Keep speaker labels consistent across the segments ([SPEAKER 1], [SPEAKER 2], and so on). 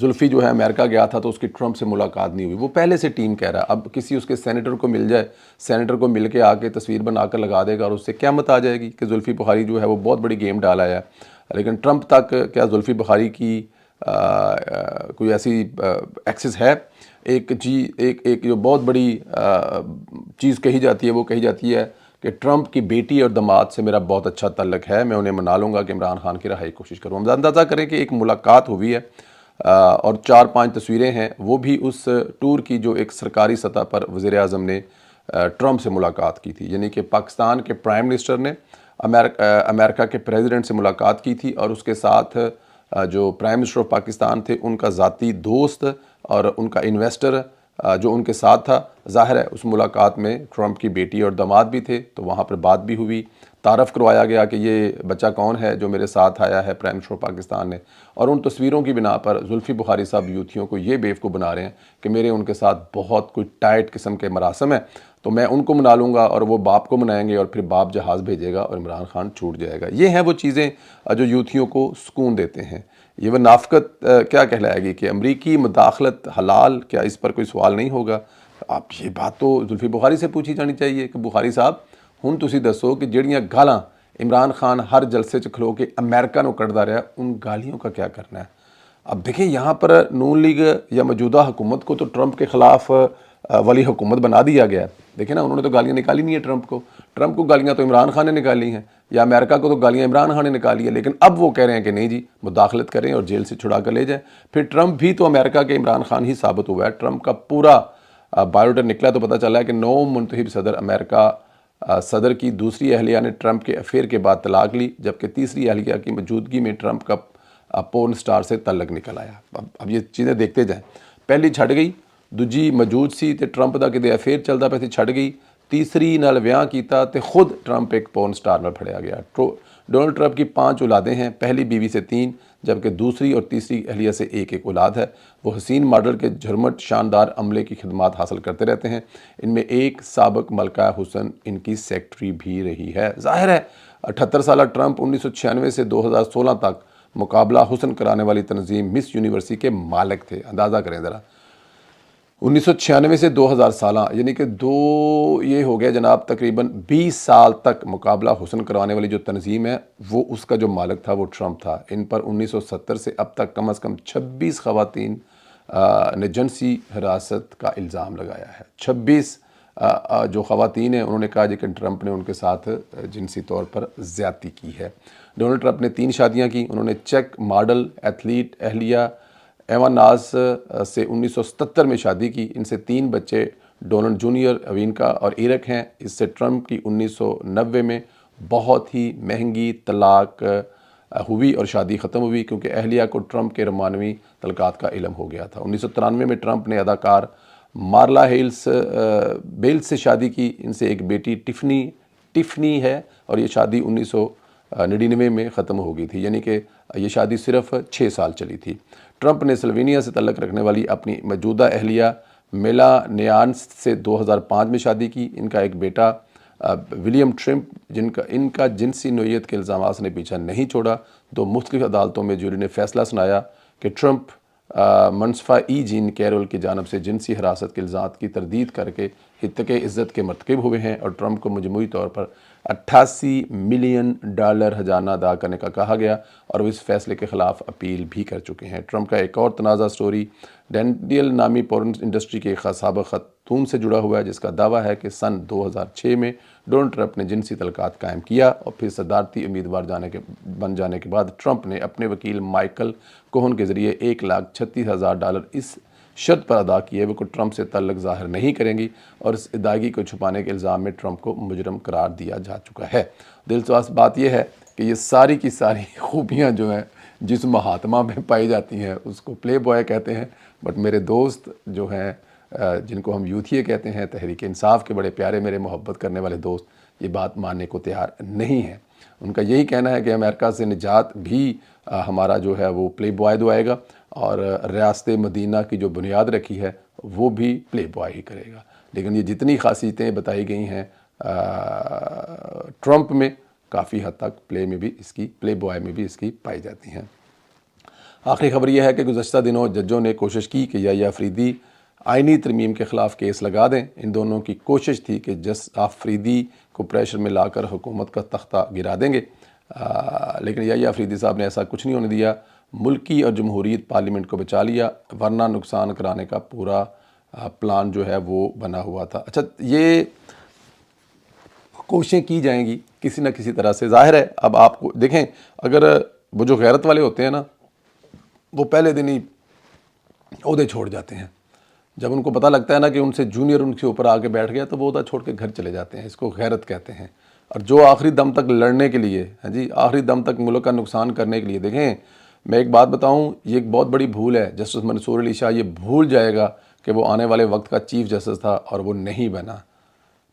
[SPEAKER 1] زلفی جو ہے امریکہ گیا تھا تو اس کی ٹرمپ سے ملاقات نہیں ہوئی، وہ پہلے سے ٹیم کہہ رہا ہے، اب کسی اس کے سینیٹر کو مل جائے، سینیٹر کو مل کے آ کے تصویر بنا کر لگا دے گا اور اس سے قیامت آ جائے گی کہ زلفی بخاری جو ہے وہ بہت بڑی گیم ڈالا ہے۔ لیکن ٹرمپ تک کیا زلفی بخاری کی کوئی ایسی ایکسس ہے؟ ایک جو بہت بڑی چیز کہی جاتی ہے وہ کہی جاتی ہے کہ ٹرمپ کی بیٹی اور داماد سے میرا بہت اچھا تعلق ہے، میں انہیں منا لوں گا کہ عمران خان کی رہائی کوشش کروں۔ ہم اندازہ کریں کہ ایک ملاقات ہوئی ہے اور 4-5 تصویریں ہیں، وہ بھی اس ٹور کی جو ایک سرکاری سطح پر وزیر اعظم نے ٹرمپ سے ملاقات کی تھی، یعنی کہ پاکستان کے پرائم منسٹر نے امریکہ کے پریزیڈنٹ سے ملاقات کی تھی، اور اس کے ساتھ جو پرائم منسٹر آف پاکستان تھے ان کا ذاتی دوست اور ان کا انویسٹر جو ان کے ساتھ تھا، ظاہر ہے اس ملاقات میں ٹرمپ کی بیٹی اور داماد بھی تھے، تو وہاں پر بات بھی ہوئی، تعارف کروایا گیا کہ یہ بچہ کون ہے جو میرے ساتھ آیا ہے پرائم منسٹر آف پاکستان نے۔ اور ان تصویروں کی بنا پر زلفی بخاری صاحب یوتھیوں کو یہ بیوقوف بنا رہے ہیں کہ میرے ان کے ساتھ بہت کوئی ٹائٹ قسم کے مراسم ہیں، تو میں ان کو منا لوں گا اور وہ باپ کو منائیں گے اور پھر باپ جہاز بھیجے گا اور عمران خان چھوٹ جائے گا۔ یہ ہیں وہ چیزیں جو یوتھیوں کو سکون دیتے ہیں۔ یہ وہ منافقت کیا کہلائے گی کہ امریکی مداخلت حلال، کیا اس پر کوئی سوال نہیں ہوگا؟ اب یہ بات تو زلفی بخاری سے پوچھی جانی چاہیے کہ بخاری صاحب ہن تسی دسو کہ جڑیاں گالاں عمران خان ہر جلسے چ کھلو کے امریکہ نو کڑدا رہا، ان گالیوں کا کیا کرنا ہے؟ اب دیکھیں یہاں پر نون لیگ یا موجودہ حکومت کو تو ٹرمپ کے خلاف ولی حکومت بنا دیا گیا ہے۔ دیکھیں نا، انہوں نے تو گالیاں نکالی نہیں ہیں ٹرمپ کو گالیاں تو عمران خان نے نکالی ہیں، یا امریکہ کو تو گالیاں عمران خان نے نکالی ہیں، لیکن اب وہ کہہ رہے ہیں کہ نہیں جی مداخلت کریں اور جیل سے چھڑا کر لے جائیں۔ پھر ٹرمپ بھی تو امریکہ کے عمران خان ہی ثابت ہوا ہے۔ ٹرمپ کا پورا بایوڈیٹا نکلا تو پتہ چلا ہے کہ 9 منتخب صدر امریکہ صدر کی دوسری اہلیہ نے ٹرمپ کے افیئر کے بعد طلاق لی، جبکہ تیسری اہلیہ کی موجودگی میں ٹرمپ کا پورن سٹار سے تعلق نکل آیا۔ اب یہ چیزیں دیکھتے جائیں، پہلی چھڑ گئی، دوجی موجود سی تے ٹرمپ دا کدے افیئر چلدا پیا سی چھڑ گئی، تیسری نال ویاہ کیتا تے خود ٹرمپ ایک پورن سٹار نال پھڑیا گیا۔ ڈونلڈ ٹرمپ کی 5 اولادیں ہیں، پہلی بیوی سے 3، جبکہ دوسری اور تیسری اہلیہ سے ایک اولاد ہے۔ وہ حسین ماڈل کے جھرمٹ شاندار عملے کی خدمات حاصل کرتے رہتے ہیں، ان میں ایک سابق ملکہ حسن ان کی سیکٹری بھی رہی ہے۔ ظاہر ہے 78 سالہ ٹرمپ 1996 سے 2016 تک مقابلہ حسن کرانے والی تنظیم مس یونیورسٹی کے مالک تھے۔ اندازہ کریں ذرا، 1996 سے 2016، یعنی کہ یہ ہو گیا جناب تقریباً 20 سال تک مقابلہ حسن کروانے والی جو تنظیم ہے وہ اس کا جو مالک تھا وہ ٹرمپ تھا۔ ان پر 1970 سے اب تک کم از کم 26 خواتین نے جنسی ہراست کا الزام لگایا ہے۔ 26 جو خواتین ہیں انہوں نے کہا کہ ٹرمپ نے ان کے ساتھ جنسی طور پر زیادتی کی ہے۔ ڈونلڈ ٹرمپ نے 3 شادیاں کی۔ انہوں نے چیک ماڈل ایتھلیٹ اہلیہ ایوا ناز سے 1977 میں شادی کی۔ ان سے 3 بچے ڈونلڈ جونیئر، اوینکا اور ایرک ہیں۔ اس سے ٹرمپ کی 1990 میں بہت ہی مہنگی طلاق ہوئی اور شادی ختم ہوئی، کیونکہ اہلیہ کو ٹرمپ کے رومانوی تعلقات کا علم ہو گیا تھا۔ 1993 میں ٹرمپ نے اداکار مارلا بیلز سے شادی کی۔ ان سے ایک بیٹی ٹفنی ہے اور یہ شادی 1999 میں ختم ہو گئی تھی، یعنی کہ یہ شادی صرف 6 سال چلی تھی۔ ٹرمپ نے سلوینیا سے تعلق رکھنے والی اپنی موجودہ اہلیہ میلانیا سے 2005 میں شادی کی۔ ان کا ایک بیٹا ولیم ٹرمپ ان کا جنسی نوعیت کے الزامات نے پیچھا نہیں چھوڑا۔ 2 مختلف عدالتوں میں جوری نے فیصلہ سنایا کہ ٹرمپ منصفہ جین کیرول کی جانب سے جنسی ہراست کے الزامات کی تردید کر کے ہتک عزت کے مرتکب ہوئے ہیں، اور ٹرمپ کو مجموعی طور پر $88 ملین ہرجانہ ادا کرنے کا کہا گیا، اور وہ اس فیصلے کے خلاف اپیل بھی کر چکے ہیں۔ ٹرمپ کا ایک اور تنازع سٹوری ڈینیل نامی پورن انڈسٹری کے ایک سابق خاتون سے جڑا ہوا ہے، جس کا دعویٰ ہے کہ سن 2006 میں ڈونلڈ ٹرمپ نے جنسی تعلقات قائم کیا، اور پھر صدارتی امیدوار بن جانے کے بعد ٹرمپ نے اپنے وکیل مائیکل کوہن کے ذریعے $136,000 اس شرط پر ادا کیے وہ ٹرمپ سے تعلق ظاہر نہیں کریں گی، اور اس ادائیگی کو چھپانے کے الزام میں ٹرمپ کو مجرم قرار دیا جا چکا ہے۔ دلچسپ بات یہ ہے کہ یہ ساری کی ساری خوبیاں جو ہیں جس مہاتما میں پائی جاتی ہیں اس کو پلے بوائے کہتے ہیں، بٹ میرے دوست جو ہیں جن کو ہم یوتھیے کہتے ہیں، تحریک انصاف کے بڑے پیارے میرے محبت کرنے والے دوست، یہ بات ماننے کو تیار نہیں ہیں۔ ان کا یہی کہنا ہے کہ امریکہ سے نجات بھی ہمارا جو ہے وہ پلے بوائے دعائے گا، اور ریاست مدینہ کی جو بنیاد رکھی ہے وہ بھی پلے بوائے ہی کرے گا۔ لیکن یہ جتنی خاصیتیں بتائی گئی ہیں ٹرمپ میں، کافی حد تک پلے بوائے میں بھی اس کی پائی جاتی ہیں۔ آخری خبر یہ ہے کہ گزشتہ دنوں ججوں نے کوشش کی کہ یحییٰ آفریدی آئینی ترمیم کے خلاف کیس لگا دیں۔ ان دونوں کی کوشش تھی کہ جس آفریدی کو پریشر میں لا کر حکومت کا تختہ گرا دیں گے، لیکن یحییٰ آفریدی صاحب نے ایسا کچھ نہیں ہونے دیا، ملکی اور جمہوریت پارلیمنٹ کو بچا لیا، ورنہ نقصان کرانے کا پورا پلان جو ہے وہ بنا ہوا تھا۔ اچھا، یہ کوششیں کی جائیں گی کسی نہ کسی طرح سے، ظاہر ہے۔ اب آپ کو دیکھیں، اگر وہ جو غیرت والے ہوتے ہیں نا، وہ پہلے دن ہی عہدے چھوڑ جاتے ہیں۔ جب ان کو پتہ لگتا ہے نا کہ ان سے جونیئر ان کے اوپر آ کے بیٹھ گیا تو وہ عہدہ چھوڑ کے گھر چلے جاتے ہیں۔ اس کو غیرت کہتے ہیں۔ اور جو آخری دم تک لڑنے کے لیے، ہاں جی، آخری دم تک ملک کا نقصان کرنے کے لیے، دیکھیں میں ایک بات بتاؤں، یہ ایک بہت بڑی بھول ہے۔ جسٹس منصور علی شاہ یہ بھول جائے گا کہ وہ آنے والے وقت کا چیف جسٹس تھا اور وہ نہیں بنا،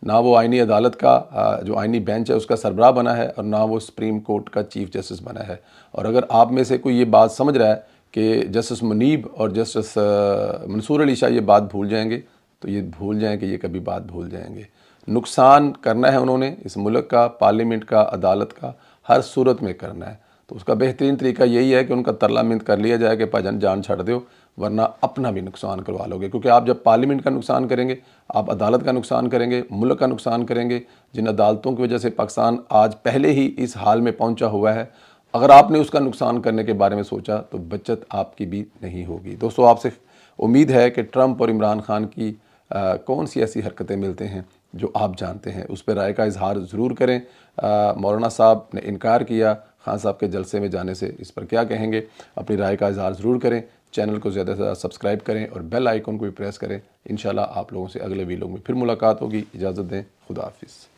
[SPEAKER 1] نہ وہ آئینی عدالت کا جو آئینی بینچ ہے اس کا سربراہ بنا ہے، اور نہ وہ سپریم کورٹ کا چیف جسٹس بنا ہے۔ اور اگر آپ میں سے کوئی یہ بات سمجھ رہا ہے کہ جسٹس منیب اور جسٹس منصور علی شاہ یہ بات بھول جائیں گے، تو یہ بھول جائیں کہ یہ کبھی بات بھول جائیں گے۔ نقصان کرنا ہے انہوں نے اس ملک کا، پارلیمنٹ کا، عدالت کا، ہر صورت میں کرنا ہے۔ تو اس کا بہترین طریقہ یہی ہے کہ ان کا ترلا منت کر لیا جائے کہ بھائی جان چھڑ دیو، ورنہ اپنا بھی نقصان کروا لو گے۔ کیونکہ آپ جب پارلیمنٹ کا نقصان کریں گے، آپ عدالت کا نقصان کریں گے، ملک کا نقصان کریں گے، جن عدالتوں کی وجہ سے پاکستان آج پہلے ہی اس حال میں پہنچا ہوا ہے۔ اگر آپ نے اس کا نقصان کرنے کے بارے میں سوچا تو بچت آپ کی بھی نہیں ہوگی۔ دوستو، آپ سے امید ہے کہ ٹرمپ اور عمران خان کی کون سی ایسی حرکتیں ملتے ہیں جو آپ جانتے ہیں، اس پہ رائے کا اظہار ضرور کریں۔ مولانا صاحب نے انکار کیا خان صاحب کے جلسے میں جانے سے، اس پر کیا کہیں گے؟ اپنی رائے کا اظہار ضرور کریں۔ چینل کو زیادہ سے زیادہ سبسکرائب کریں اور بیل آئیکن کو بھی پریس کریں۔ انشاءاللہ آپ لوگوں سے اگلے ویڈیو میں پھر ملاقات ہوگی۔ اجازت دیں، خدا حافظ۔